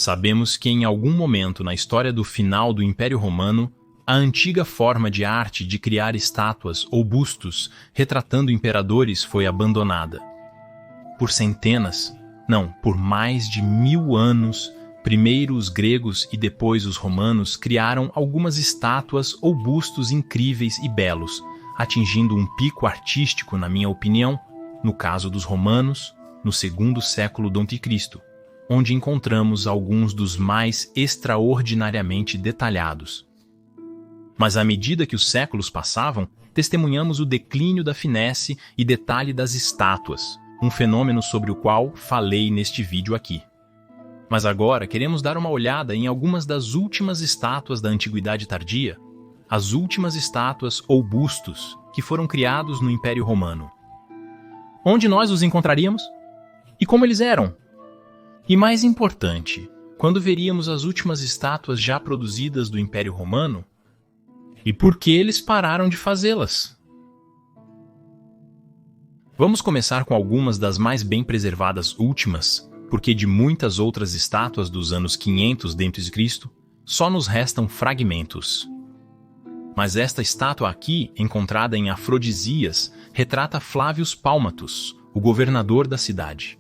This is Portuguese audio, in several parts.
Sabemos que em algum momento na história do final do Império Romano, a antiga forma de arte de criar estátuas ou bustos retratando imperadores foi abandonada. Por centenas, não, por mais de 1000 anos, primeiro os gregos e depois os romanos criaram algumas estátuas ou bustos incríveis e belos, atingindo um pico artístico, na minha opinião, no caso dos romanos, no segundo século d.C., onde encontramos alguns dos mais extraordinariamente detalhados. Mas à medida que os séculos passavam, testemunhamos o declínio da finesse e detalhe das estátuas, um fenômeno sobre o qual falei neste vídeo aqui. Mas agora queremos dar uma olhada em algumas das últimas estátuas da Antiguidade Tardia, as últimas estátuas ou bustos que foram criados no Império Romano. Onde nós os encontraríamos? E como eles eram? E mais importante, quando veríamos as últimas estátuas já produzidas do Império Romano? E por que eles pararam de fazê-las? Vamos começar com algumas das mais bem preservadas últimas, porque de muitas outras estátuas dos anos 500 d.C., só nos restam fragmentos. Mas esta estátua aqui, encontrada em Afrodisias, retrata Flávius Pálmatus, o governador da cidade.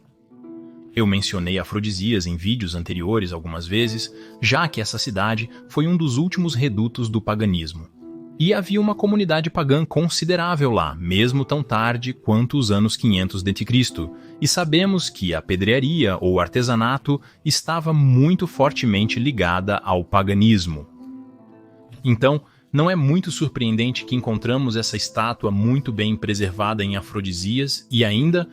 Eu mencionei Afrodisias em vídeos anteriores algumas vezes, já que essa cidade foi um dos últimos redutos do paganismo. E havia uma comunidade pagã considerável lá, mesmo tão tarde quanto os anos 500 d.C., e sabemos que a pedrearia ou artesanato estava muito fortemente ligada ao paganismo. Então, não é muito surpreendente que encontramos essa estátua muito bem preservada em Afrodisias e ainda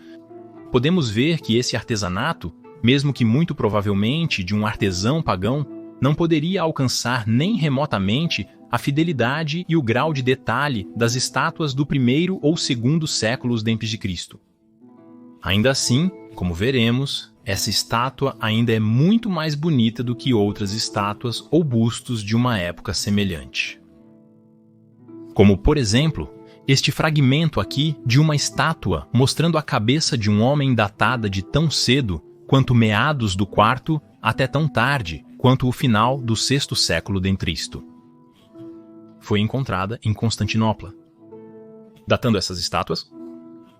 podemos ver que esse artesanato, mesmo que muito provavelmente de um artesão pagão, não poderia alcançar nem remotamente a fidelidade e o grau de detalhe das estátuas do primeiro ou segundo séculos d.C. Ainda assim, como veremos, essa estátua ainda é muito mais bonita do que outras estátuas ou bustos de uma época semelhante. Como, por exemplo, este fragmento aqui de uma estátua mostrando a cabeça de um homem datada de tão cedo quanto meados do IV até tão tarde quanto o final do VI século d.C. Foi encontrada em Constantinopla. Datando essas estátuas?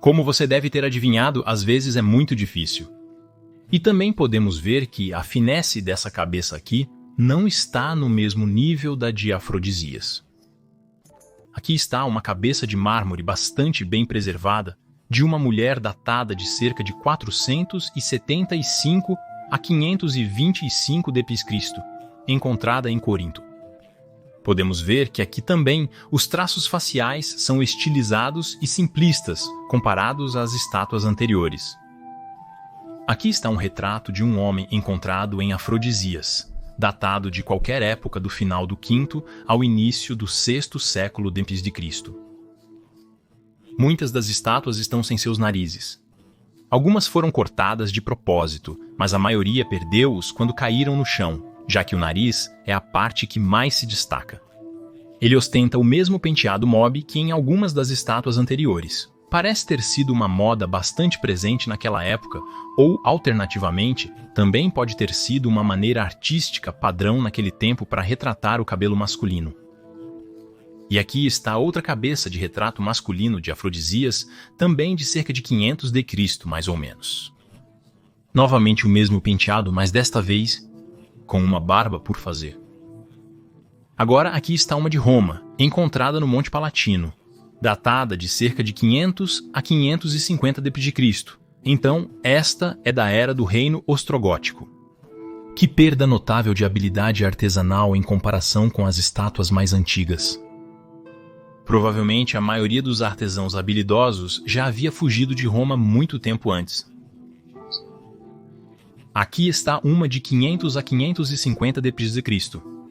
Como você deve ter adivinhado, às vezes é muito difícil. E também podemos ver que a finesse dessa cabeça aqui não está no mesmo nível da de Afrodisias. Aqui está uma cabeça de mármore bastante bem preservada de uma mulher datada de cerca de 475 a 525 d.C., encontrada em Corinto. Podemos ver que aqui também os traços faciais são estilizados e simplistas comparados às estátuas anteriores. Aqui está um retrato de um homem encontrado em Afrodisias, datado de qualquer época do final do V ao início do VI século d.C. Muitas das estátuas estão sem seus narizes. Algumas foram cortadas de propósito, mas a maioria perdeu-os quando caíram no chão, já que o nariz é a parte que mais se destaca. Ele ostenta o mesmo penteado mob que em algumas das estátuas anteriores. Parece ter sido uma moda bastante presente naquela época, ou, alternativamente, também pode ter sido uma maneira artística padrão naquele tempo para retratar o cabelo masculino. E aqui está outra cabeça de retrato masculino de Afrodisias, também de cerca de 500 d.C., mais ou menos. Novamente o mesmo penteado, mas desta vez com uma barba por fazer. Agora aqui está uma de Roma, encontrada no Monte Palatino, datada de cerca de 500 a 550 d.C. Então, esta é da era do reino ostrogótico. Que perda notável de habilidade artesanal em comparação com as estátuas mais antigas. Provavelmente a maioria dos artesãos habilidosos já havia fugido de Roma muito tempo antes. Aqui está uma de 500 a 550 d.C.,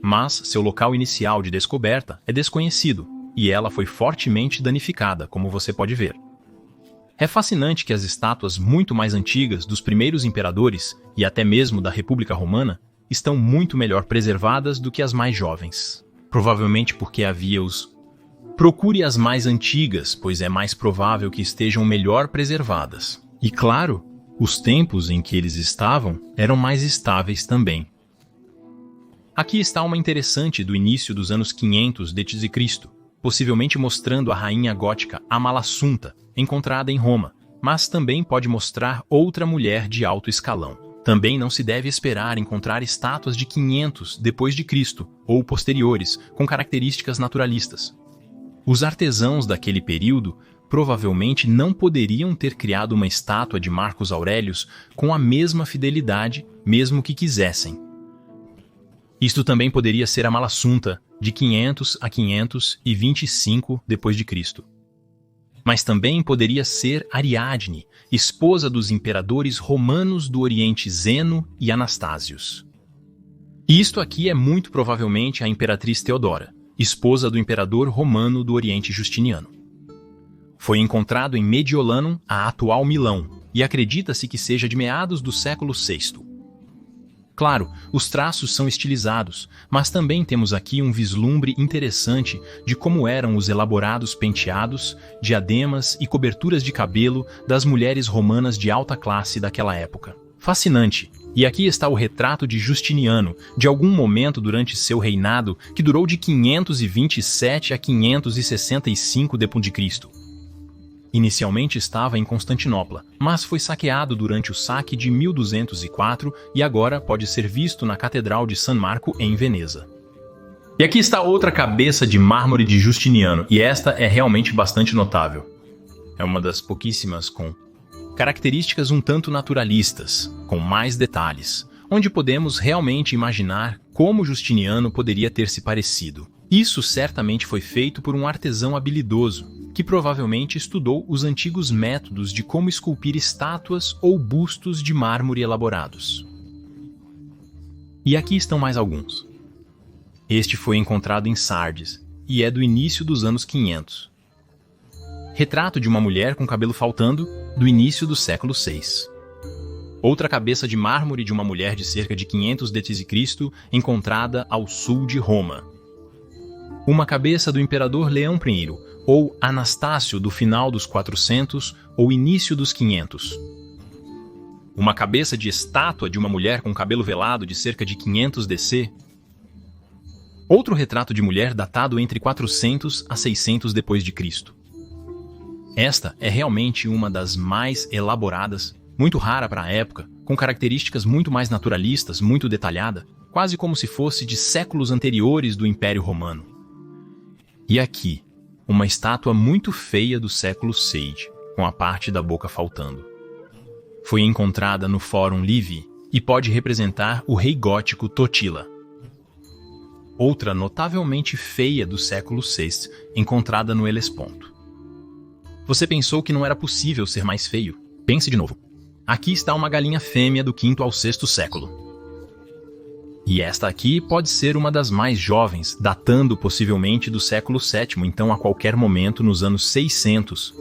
mas seu local inicial de descoberta é desconhecido e ela foi fortemente danificada, como você pode ver. É fascinante que as estátuas muito mais antigas dos primeiros imperadores e até mesmo da República Romana estão muito melhor preservadas do que as mais jovens. Provavelmente porque havia os... Procure as mais antigas, pois é mais provável que estejam melhor preservadas. E claro, os tempos em que eles estavam eram mais estáveis também. Aqui está uma interessante do início dos anos 500 d.C., possivelmente mostrando a rainha gótica Amalasuntha, encontrada em Roma, mas também pode mostrar outra mulher de alto escalão. Também não se deve esperar encontrar estátuas de 500 depois de Cristo ou posteriores, com características naturalistas. Os artesãos daquele período provavelmente não poderiam ter criado uma estátua de Marcos Aurelius com a mesma fidelidade, mesmo que quisessem. Isto também poderia ser Amalasuntha, de 500 a 525 depois de Cristo. Mas também poderia ser Ariadne, esposa dos imperadores romanos do Oriente Zeno e Anastásios. E isto aqui é muito provavelmente a imperatriz Teodora, esposa do imperador romano do Oriente Justiniano. Foi encontrado em Mediolanum, a atual Milão, e acredita-se que seja de meados do século VI. Claro, os traços são estilizados, mas também temos aqui um vislumbre interessante de como eram os elaborados penteados, diademas e coberturas de cabelo das mulheres romanas de alta classe daquela época. Fascinante! E aqui está o retrato de Justiniano, de algum momento durante seu reinado, que durou de 527 a 565 d.C. Inicialmente estava em Constantinopla, mas foi saqueado durante o saque de 1204 e agora pode ser visto na Catedral de San Marco, em Veneza. E aqui está outra cabeça de mármore de Justiniano, e esta é realmente bastante notável. É uma das pouquíssimas com características um tanto naturalistas, com mais detalhes, onde podemos realmente imaginar como Justiniano poderia ter se parecido. Isso certamente foi feito por um artesão habilidoso, que provavelmente estudou os antigos métodos de como esculpir estátuas ou bustos de mármore elaborados. E aqui estão mais alguns. Este foi encontrado em Sardes e é do início dos anos 500. Retrato de uma mulher com cabelo faltando, do início do século VI. Outra cabeça de mármore de uma mulher de cerca de 500 d.C., encontrada ao sul de Roma. Uma cabeça do imperador Leão I, ou Anastácio do final dos 400 ou início dos 500. Uma cabeça de estátua de uma mulher com cabelo velado de cerca de 500 d.C. Outro retrato de mulher datado entre 400 a 600 depois de Cristo. Esta é realmente uma das mais elaboradas, muito rara para a época, com características muito mais naturalistas, muito detalhada, quase como se fosse de séculos anteriores do Império Romano. E aqui, uma estátua muito feia do século VI, com a parte da boca faltando. Foi encontrada no Fórum Livii e pode representar o rei gótico Totila. Outra notavelmente feia do século VI, encontrada no Helesponto. Você pensou que não era possível ser mais feio? Pense de novo. Aqui está uma galinha fêmea do 5º ao 6º século. E esta aqui pode ser uma das mais jovens, datando possivelmente do século VII, então a qualquer momento nos anos 600.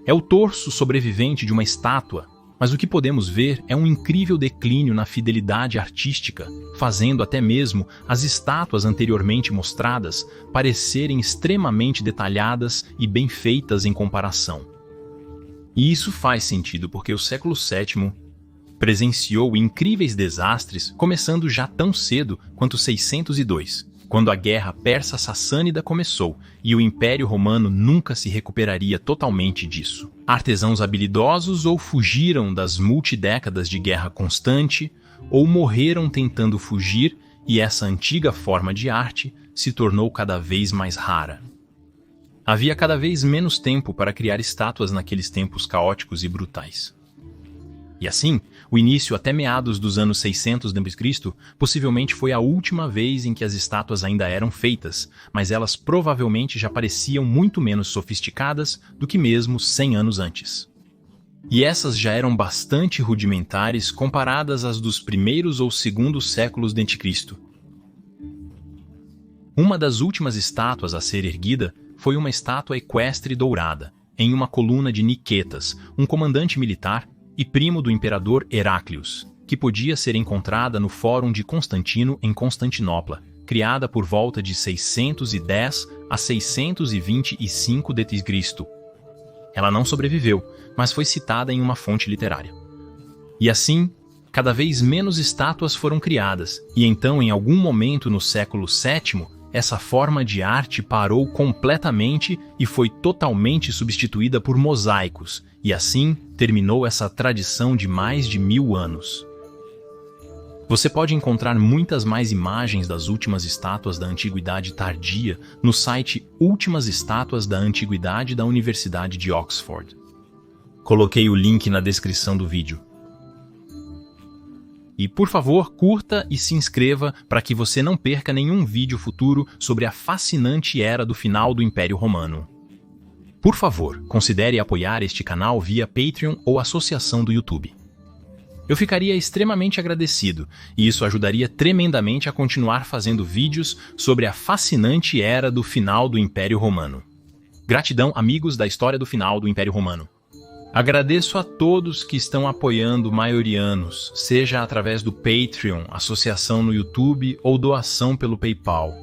É o torso sobrevivente de uma estátua, mas o que podemos ver é um incrível declínio na fidelidade artística, fazendo até mesmo as estátuas anteriormente mostradas parecerem extremamente detalhadas e bem feitas em comparação. E isso faz sentido porque o século VII presenciou incríveis desastres, começando já tão cedo quanto 602, quando a guerra persa-sassânida começou e o Império Romano nunca se recuperaria totalmente disso. Artesãos habilidosos ou fugiram das multidécadas de guerra constante, ou morreram tentando fugir, e essa antiga forma de arte se tornou cada vez mais rara. Havia cada vez menos tempo para criar estátuas naqueles tempos caóticos e brutais. E assim, o início até meados dos anos 600 d.C. possivelmente foi a última vez em que as estátuas ainda eram feitas, mas elas provavelmente já pareciam muito menos sofisticadas do que mesmo 100 anos antes. E essas já eram bastante rudimentares comparadas às dos primeiros ou segundos séculos d.C. Uma das últimas estátuas a ser erguida foi uma estátua equestre dourada, em uma coluna de Niquetas, um comandante militar e primo do imperador Heráclius, que podia ser encontrada no Fórum de Constantino em Constantinopla, criada por volta de 610 a 625 d.C. Ela não sobreviveu, mas foi citada em uma fonte literária. E assim, cada vez menos estátuas foram criadas, e então, em algum momento no século VII, essa forma de arte parou completamente e foi totalmente substituída por mosaicos, e assim terminou essa tradição de mais de 1000 anos. Você pode encontrar muitas mais imagens das últimas estátuas da Antiguidade Tardia no site Últimas Estátuas da Antiguidade da Universidade de Oxford. Coloquei o link na descrição do vídeo. E, por favor, curta e se inscreva para que você não perca nenhum vídeo futuro sobre a fascinante era do final do Império Romano. Por favor, considere apoiar este canal via Patreon ou associação do YouTube. Eu ficaria extremamente agradecido, e isso ajudaria tremendamente a continuar fazendo vídeos sobre a fascinante era do final do Império Romano. Gratidão, amigos da história do final do Império Romano. Agradeço a todos que estão apoiando Maiorianos, seja através do Patreon, associação no YouTube ou doação pelo PayPal.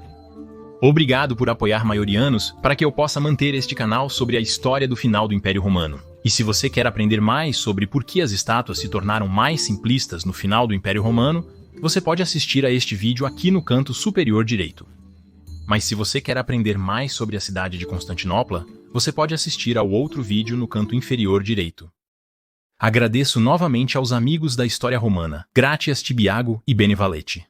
Obrigado por apoiar Maiorianos para que eu possa manter este canal sobre a história do final do Império Romano. E se você quer aprender mais sobre por que as estátuas se tornaram mais simplistas no final do Império Romano, você pode assistir a este vídeo aqui no canto superior direito. Mas se você quer aprender mais sobre a cidade de Constantinopla, você pode assistir ao outro vídeo no canto inferior direito. Agradeço novamente aos amigos da história romana, Gratias Tibiago e Benevalete.